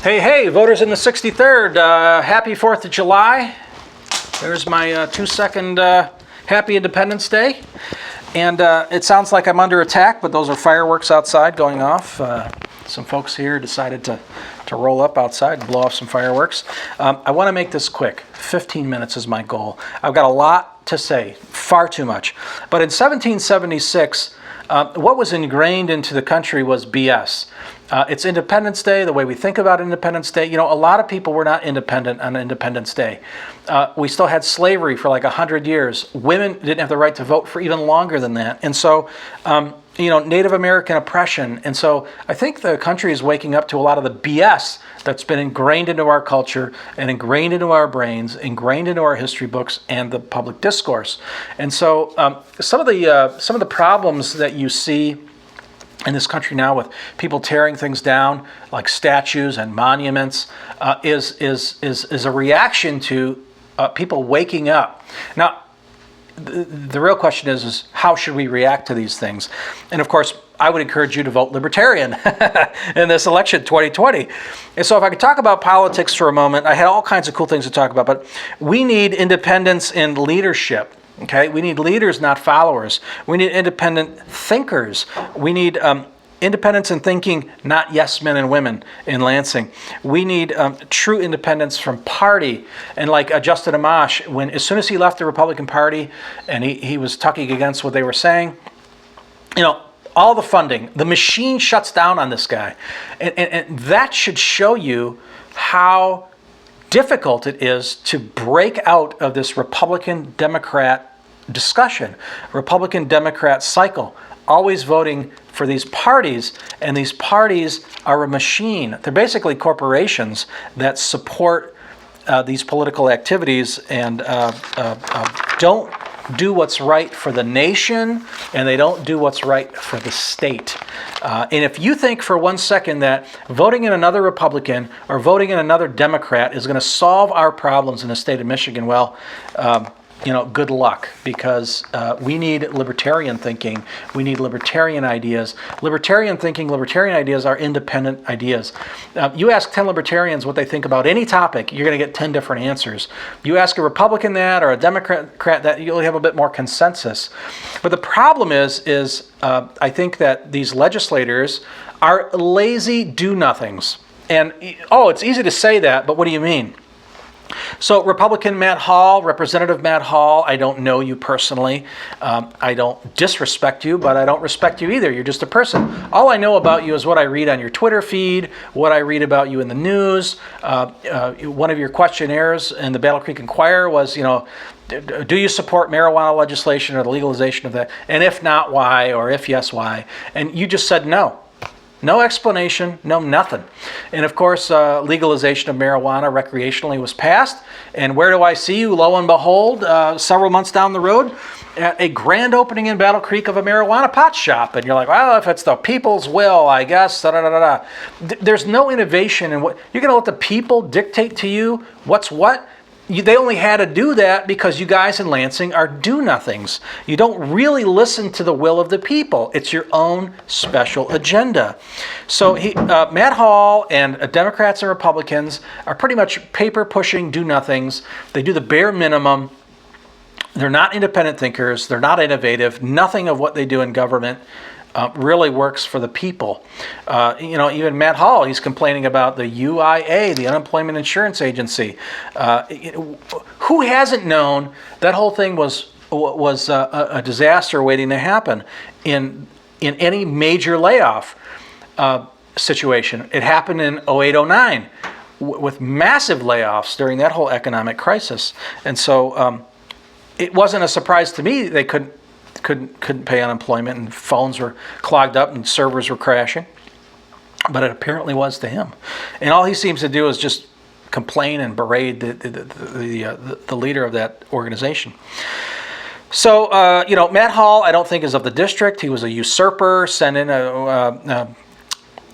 Hey, voters in the 63rd, happy 4th of July. There's my 2-second happy Independence Day. And it sounds like I'm under attack, but those are fireworks outside going off. Some folks here decided to roll up outside and blow off some fireworks. I want to make this quick. 15 minutes is my goal. I've got a lot to say, far too much. But in 1776, what was ingrained into the country was BS. It's Independence Day, the way we think about Independence Day. You know, a lot of people were not independent on Independence Day. We still had slavery for like 100 years. Women didn't have the right to vote for even longer than that. And so, Native American oppression. And so I think the country is waking up to a lot of the BS that's been ingrained into our culture and ingrained into our brains, ingrained into our history books and the public discourse. And so some of the problems that you see in this country now with people tearing things down like statues and monuments is a reaction to people waking up. Now, the real question is how should we react to these things? And of course, I would encourage you to vote Libertarian in this election 2020. And so if I could talk about politics for a moment, I had all kinds of cool things to talk about, but we need independence in leadership. Okay, we need leaders, not followers. We need independent thinkers. We need independence in thinking, not yes men and women in Lansing. We need true independence from party. And like Justin Amash, as soon as he left the Republican Party and he was tucking against what they were saying, all the funding, the machine shuts down on this guy. And that should show you how difficult it is to break out of this Republican-Democrat discussion, Republican-Democrat cycle, always voting for these parties, and these parties are a machine. They're basically corporations that support these political activities and don't do what's right for the nation, and they don't do what's right for the state. And if you think for 1 second that voting in another Republican or voting in another Democrat is going to solve our problems in the state of Michigan, well, good luck, because we need libertarian thinking. We need libertarian ideas. Libertarian thinking, libertarian ideas are independent ideas. You ask 10 libertarians what they think about any topic, you're going to get 10 different answers. You ask a Republican that or a Democrat that, you'll have a bit more consensus. But the problem is I think that these legislators are lazy do-nothings. And, it's easy to say that, but what do you mean? So Republican Matt Hall, Representative Matt Hall, I don't know you personally. I don't disrespect you, but I don't respect you either. You're just a person. All I know about you is what I read on your Twitter feed, what I read about you in the news. One of your questionnaires in the Battle Creek Inquirer was, do you support marijuana legislation or the legalization of that? And if not, why? Or if yes, why? And you just said no. No explanation, no nothing. And of course, legalization of marijuana recreationally was passed. And where do I see you? Lo and behold, several months down the road, at a grand opening in Battle Creek of a marijuana pot shop. And you're like, well, if it's the people's will, I guess, da-da-da-da. There's no innovation in what you're going to let the people dictate to you what's what. They only had to do that because you guys in Lansing are do-nothings. You don't really listen to the will of the people. It's your own special agenda. So Matt Hall and Democrats and Republicans are pretty much paper-pushing do-nothings. They do the bare minimum. They're not independent thinkers. They're not innovative. Nothing of what they do in government really works for the people. Even Matt Hall, he's complaining about the UIA, the Unemployment Insurance Agency. Who hasn't known that whole thing was a disaster waiting to happen in any major layoff situation? It happened in 08-09 with massive layoffs during that whole economic crisis. And so it wasn't a surprise to me they couldn't pay unemployment, and phones were clogged up and servers were crashing, but it apparently was to him. And all he seems to do is just complain and berate the leader of that organization. So Matt Hall, I don't think is of the district. He was a usurper, sent in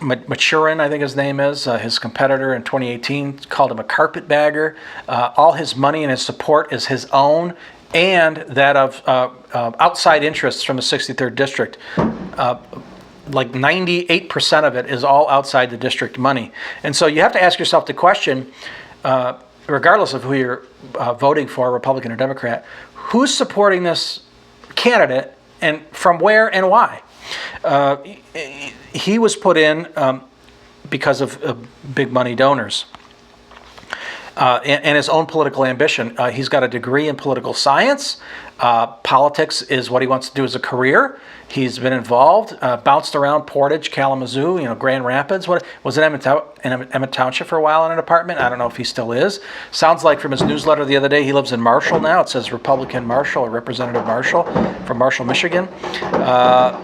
Maturin, I think his name is, his competitor in 2018, called him a carpetbagger. All his money and his support is his own and that of outside interests from the 63rd District. like 98% of it is all outside the district money. And so you have to ask yourself the question, regardless of who you're voting for, Republican or Democrat, who's supporting this candidate and from where and why? He was put in because of big money donors. And his own political ambition. He's got a degree in political science. Politics is what he wants to do as a career. He's been involved, bounced around Portage, Kalamazoo, Grand Rapids. Was in Emmett Township for a while in an apartment. I don't know if he still is. Sounds like from his newsletter the other day, he lives in Marshall now. It says Republican Marshall or Representative Marshall from Marshall, Michigan.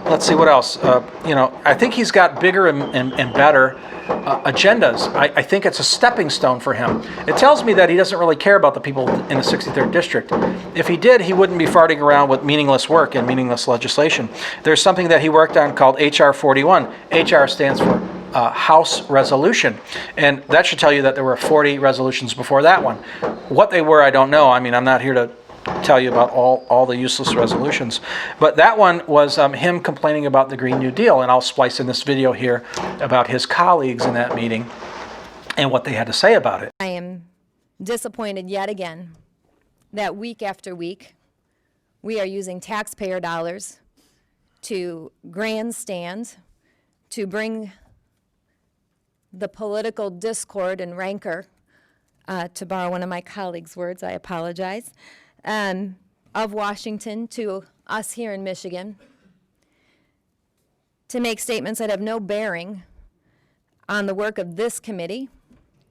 Let's see what else. I think he's got bigger and better agendas. I think it's a stepping stone for him. It tells me that he doesn't really care about the people in the 63rd District. If he did, he wouldn't be farting around with meaningless work and meaningless legislation. There's something that he worked on called HR 41. HR stands for House Resolution. And that should tell you that there were 40 resolutions before that one. What they were, I don't know. I mean, I'm not here to tell you about all the useless resolutions. But that one was him complaining about the Green New Deal, and I'll splice in this video here about his colleagues in that meeting and what they had to say about it. I am disappointed yet again that week after week we are using taxpayer dollars to grandstand, to bring the political discord and rancor, to borrow one of my colleagues' words, I apologize, of Washington to us here in Michigan, to make statements that have no bearing on the work of this committee,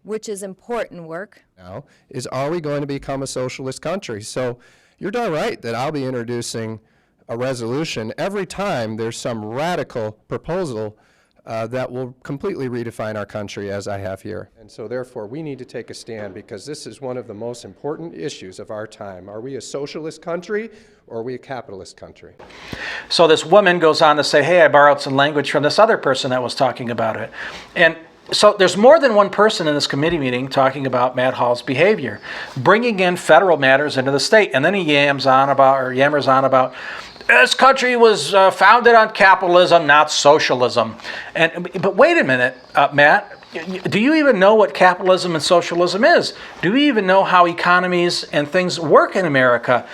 which is important work. Now is, are we going to become a socialist country? So you're darn right that I'll be introducing a resolution every time there's some radical proposal that will completely redefine our country, as I have here. And so therefore we need to take a stand, because this is one of the most important issues of our time. Are we a socialist country or are we a capitalist country? So this woman goes on to say, hey, I borrowed some language from this other person that was talking about it. And so there's more than one person in this committee meeting talking about Matt Hall's behavior, bringing in federal matters into the state. And then he yammers on about this country was founded on capitalism, not socialism. But wait a minute, Matt. Do you even know what capitalism and socialism is? Do you even know how economies and things work in America?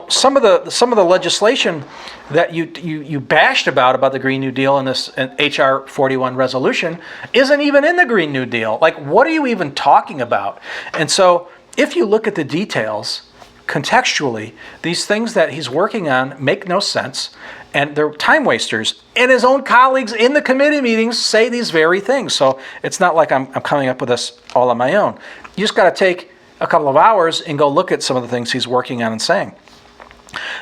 Some of the legislation that you bashed about the Green New Deal and this HR 41 resolution isn't even in the Green New Deal. Like, what are you even talking about? And so, if you look at the details contextually, these things that he's working on make no sense, and they're time wasters. And his own colleagues in the committee meetings say these very things. So it's not like I'm coming up with this all on my own. You just got to take a couple of hours and go look at some of the things he's working on and saying.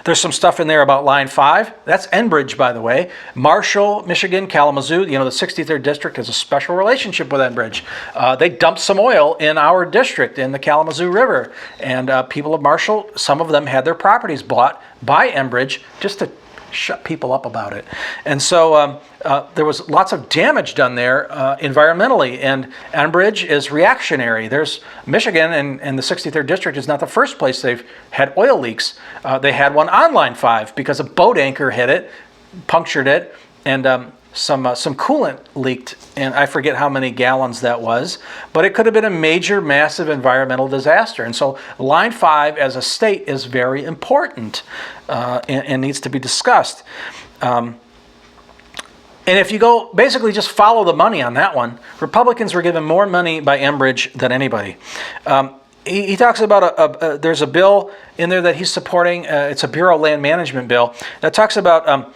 There's some stuff in there about Line 5. That's Enbridge, by the way. Marshall, Michigan, Kalamazoo, the 63rd District has a special relationship with Enbridge. They dumped some oil in our district in the Kalamazoo River. And people of Marshall, some of them had their properties bought by Enbridge just to shut people up about it. And so there was lots of damage done there environmentally, and Enbridge is reactionary. There's Michigan and the 63rd District is not the first place they've had oil leaks. They had one on Line 5 because a boat anchor hit it, punctured it, and some coolant leaked, and I forget how many gallons that was, but it could have been a major, massive environmental disaster. And so Line 5 as a state is very important and needs to be discussed. And if you go, basically just follow the money on that one, Republicans were given more money by Enbridge than anybody. He talks about there's a bill in there that he's supporting, it's a Bureau of Land Management bill, that talks about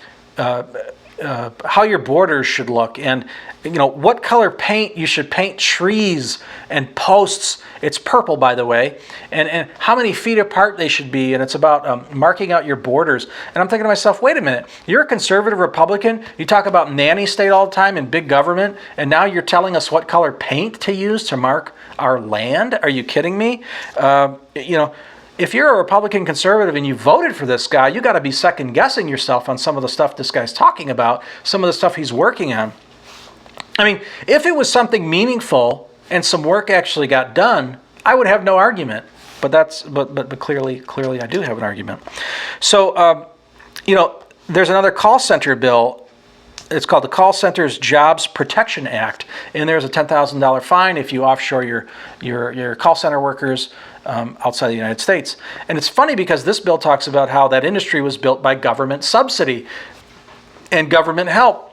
how your borders should look, and what color paint you should paint trees and posts. It's purple, by the way, and how many feet apart they should be, and it's about marking out your borders. And I'm thinking to myself, wait a minute, you're a conservative Republican, you talk about nanny state all the time and big government, and now you're telling us what color paint to use to mark our land? Are you kidding me? If you're a Republican conservative and you voted for this guy, you got to be second guessing yourself on some of the stuff this guy's talking about, some of the stuff he's working on. I mean, if it was something meaningful and some work actually got done, I would have no argument. But clearly I do have an argument. So, there's another call center bill it's called the Call Centers Jobs Protection Act, and there's a $10,000 fine if you offshore your call center workers outside the United States. And it's funny because this bill talks about how that industry was built by government subsidy and government help.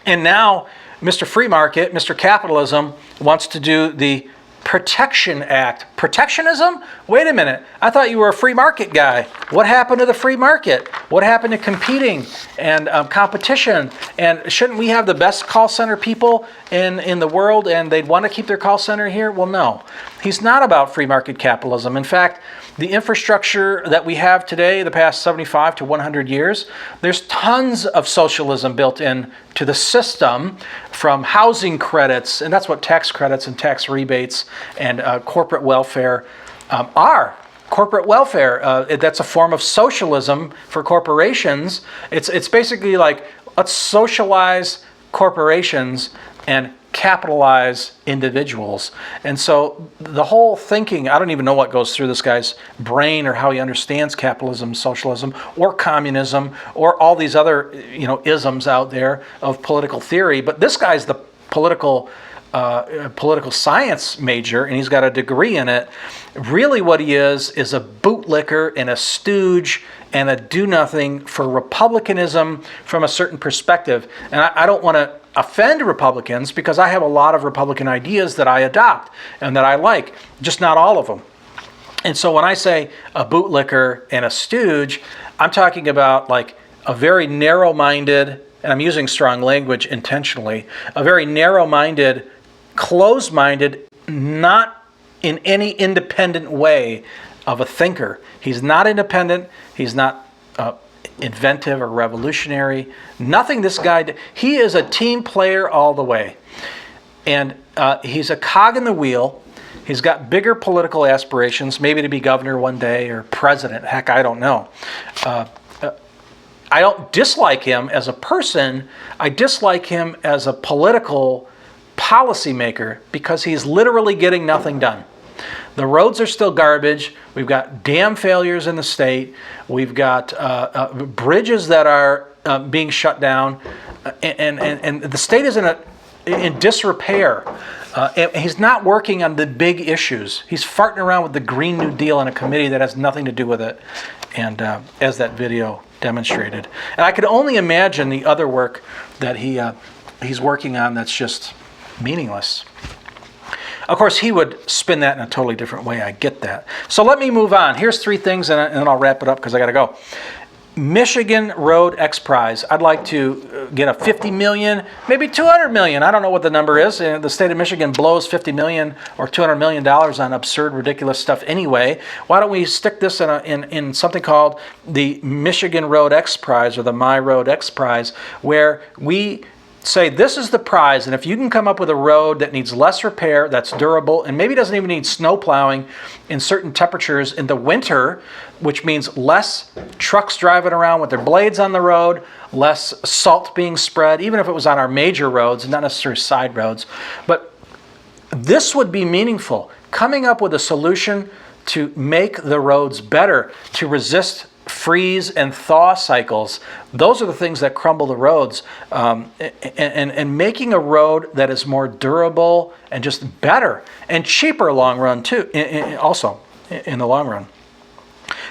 And now Mr. Free Market, Mr. Capitalism wants to do the Protection Act. Protectionism? Wait a minute. I thought you were a free market guy. What happened to the free market? What happened to competing and competition? And shouldn't we have the best call center people in the world, and they'd want to keep their call center here? Well, no. He's not about free market capitalism. In fact, the infrastructure that we have today, the past 75 to 100 years, there's tons of socialism built in to the system, from housing credits, and that's what tax credits and tax rebates and corporate welfare are. Corporate welfare, that's a form of socialism for corporations. It's basically like, let's socialize corporations and capitalize individuals. And so the whole thinking, I don't even know what goes through this guy's brain or how he understands capitalism, socialism, or communism, or all these other isms out there of political theory. But this guy's the political science major, and he's got a degree in it. Really what he is a bootlicker and a stooge and a do-nothing for republicanism from a certain perspective. And I don't want to offend Republicans, because I have a lot of Republican ideas that I adopt and that I like, just not all of them. And so when I say a bootlicker and a stooge, I'm talking about like a very narrow-minded, and I'm using strong language intentionally, a very narrow-minded, closed-minded, not in any independent way of a thinker. He's not independent. He's not inventive or revolutionary. Nothing this guy did. He is a team player all the way. And he's a cog in the wheel. He's got bigger political aspirations, maybe to be governor one day or president. Heck, I don't know. I don't dislike him as a person. I dislike him as a political policymaker because he's literally getting nothing done. The roads are still garbage. We've got dam failures in the state. We've got bridges that are being shut down, and the state is in disrepair. And he's not working on the big issues. He's farting around with the Green New Deal in a committee that has nothing to do with it, and as that video demonstrated. And I could only imagine the other work that he's working on that's just meaningless. Of course, he would spin that in a totally different way. I get that. So let me move on. Here's three things, and then I'll wrap it up because I got to go. Michigan Road X Prize. I'd like to get a $50 million, maybe $200 million. I don't know what the number is. The state of Michigan blows $50 million or $200 million on absurd, ridiculous stuff anyway. Why don't we stick this in something called the Michigan Road X Prize, or the My Road X Prize, where we say this is the prize, and if you can come up with a road that needs less repair, that's durable, and maybe doesn't even need snow plowing in certain temperatures in the winter, which means less trucks driving around with their blades on the road, less salt being spread, even if it was on our major roads, not necessarily side roads. But this would be meaningful. Coming up with a solution to make the roads better, to resist freeze and thaw cycles. Those are the things that crumble the roads. And making a road that is more durable and just better and cheaper long run too, also in the long run.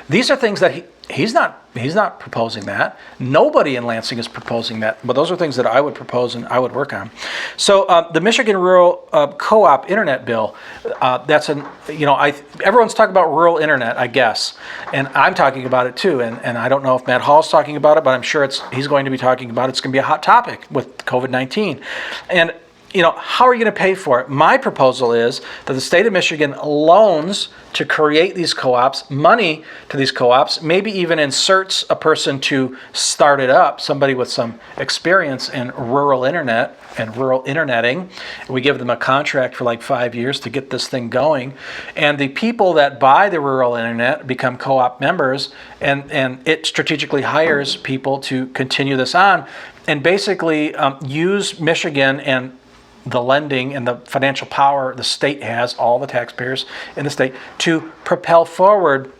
These are things that he's not proposing that. Nobody in Lansing is proposing that, but those are things that I would propose and I would work on. So the Michigan Rural Co-op Internet Bill, everyone's talking about rural internet, I guess, and I'm talking about it too. And I don't know if Matt Hall's talking about it, but I'm sure he's going to be talking about it. It's going to be a hot topic with COVID-19. And how are you going to pay for it? My proposal is that the state of Michigan loans to create these co-ops, money to these co-ops, maybe even inserts a person to start it up, somebody with some experience in rural internet and rural interneting. We give them a contract for like 5 years to get this thing going. And the people that buy the rural internet become co-op members, and it strategically hires people to continue this on and basically use Michigan and the lending and the financial power the state has, all the taxpayers in the state, to propel forward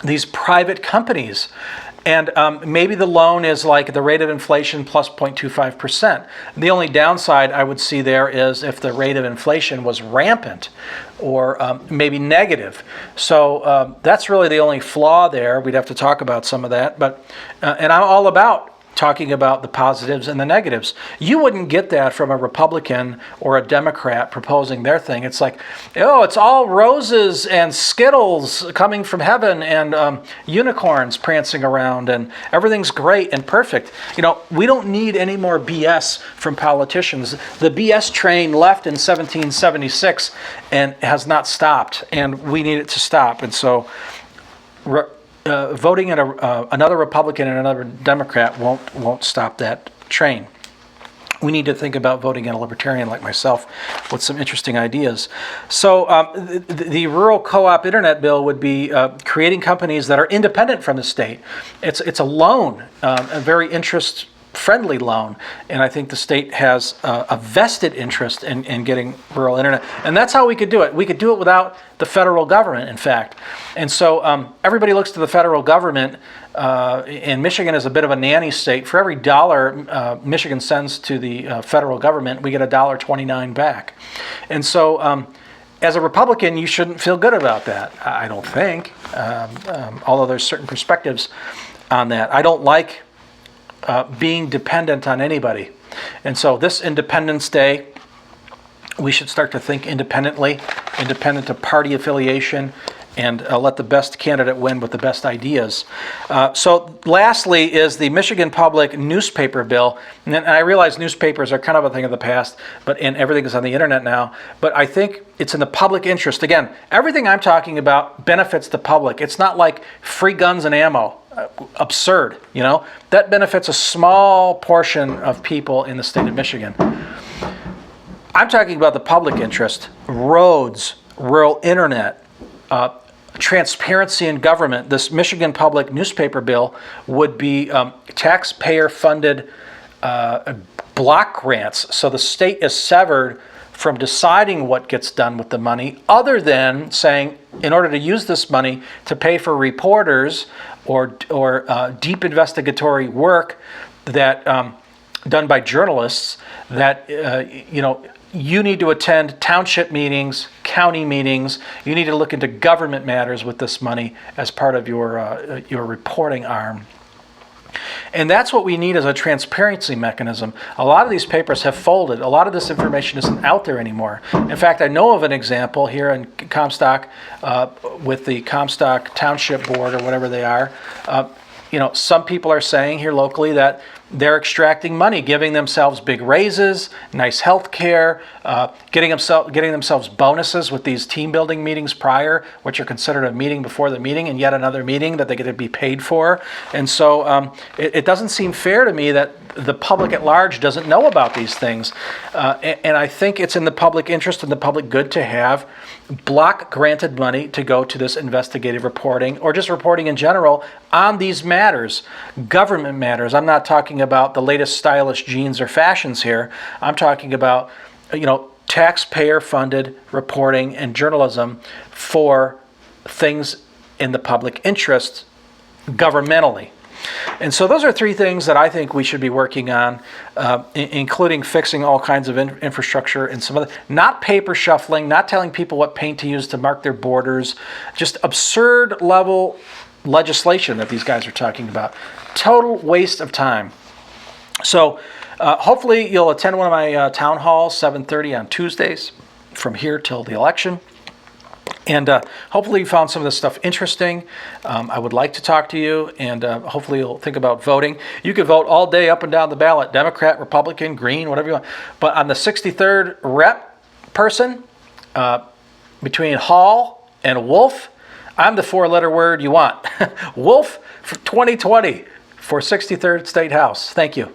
these private companies. And maybe the loan is like the rate of inflation plus 0.25%. The only downside I would see there is if the rate of inflation was rampant or maybe negative. So that's really the only flaw there. We'd have to talk about some of that. But and I'm all about talking about the positives and the negatives. You wouldn't get that from a Republican or a Democrat proposing their thing. It's like, oh, it's all roses and Skittles coming from heaven and unicorns prancing around and everything's great and perfect. You know, we don't need any more BS from politicians. The BS train left in 1776 and has not stopped, and we need it to stop. And so voting in another Republican and another Democrat won't stop that train. We need to think about voting in a Libertarian like myself with some interesting ideas. So the rural co-op internet bill would be creating companies that are independent from the state. It's a loan, a very interest-friendly loan, and I think the state has a vested interest in getting rural internet. And that's how we could do it. We could do it without the federal government, in fact. And so everybody looks to the federal government, and Michigan is a bit of a nanny state. For every dollar Michigan sends to the federal government, we get $1.29 back. And so as a Republican, you shouldn't feel good about that, I don't think, although there's certain perspectives on that. I don't like being dependent on anybody. And so this Independence Day, we should start to think independently, independent of party affiliation, and let the best candidate win with the best ideas. So lastly is the Michigan Public Newspaper Bill. And I realize newspapers are kind of a thing of the past, and everything is on the internet now, but I think it's in the public interest. Again, everything I'm talking about benefits the public. It's not like free guns and ammo. Absurd, you know? That benefits a small portion of people in the state of Michigan. I'm talking about the public interest, roads, rural internet, transparency in government. This Michigan Public Newspaper Bill would be taxpayer-funded block grants. So the state is severed from deciding what gets done with the money, other than saying, in order to use this money to pay for reporters or deep investigatory work that done by journalists, that you need to attend township meetings, county meetings. You need to look into government matters with this money as part of your reporting arm. And that's what we need as a transparency mechanism. A lot of these papers have folded. A lot of this information isn't out there anymore. In fact, I know of an example here in Comstock with the Comstock Township Board or whatever they are. Some people are saying here locally that they're extracting money, giving themselves big raises, nice health care, getting themselves bonuses with these team building meetings prior, which are considered a meeting before the meeting, and yet another meeting that they get to be paid for. And so it doesn't seem fair to me that the public at large doesn't know about these things. And I think it's in the public interest and the public good to have block granted money to go to this investigative reporting, or just reporting in general on these matters, government matters. I'm not talking about the latest stylish jeans or fashions here. I'm talking about, taxpayer-funded reporting and journalism for things in the public interest governmentally. And so those are three things that I think we should be working on, including fixing all kinds of infrastructure and some other, not paper shuffling, not telling people what paint to use to mark their borders, just absurd level legislation that these guys are talking about. Total waste of time. So hopefully you'll attend one of my town halls, 7:30 on Tuesdays from here till the election. And hopefully you found some of this stuff interesting. I would like to talk to you, and hopefully you'll think about voting. You could vote all day up and down the ballot, Democrat, Republican, Green, whatever you want. But on the 63rd rep person, between Hall and Wolf, I'm the four-letter word you want. Wolf for 2020 for 63rd State House. Thank you.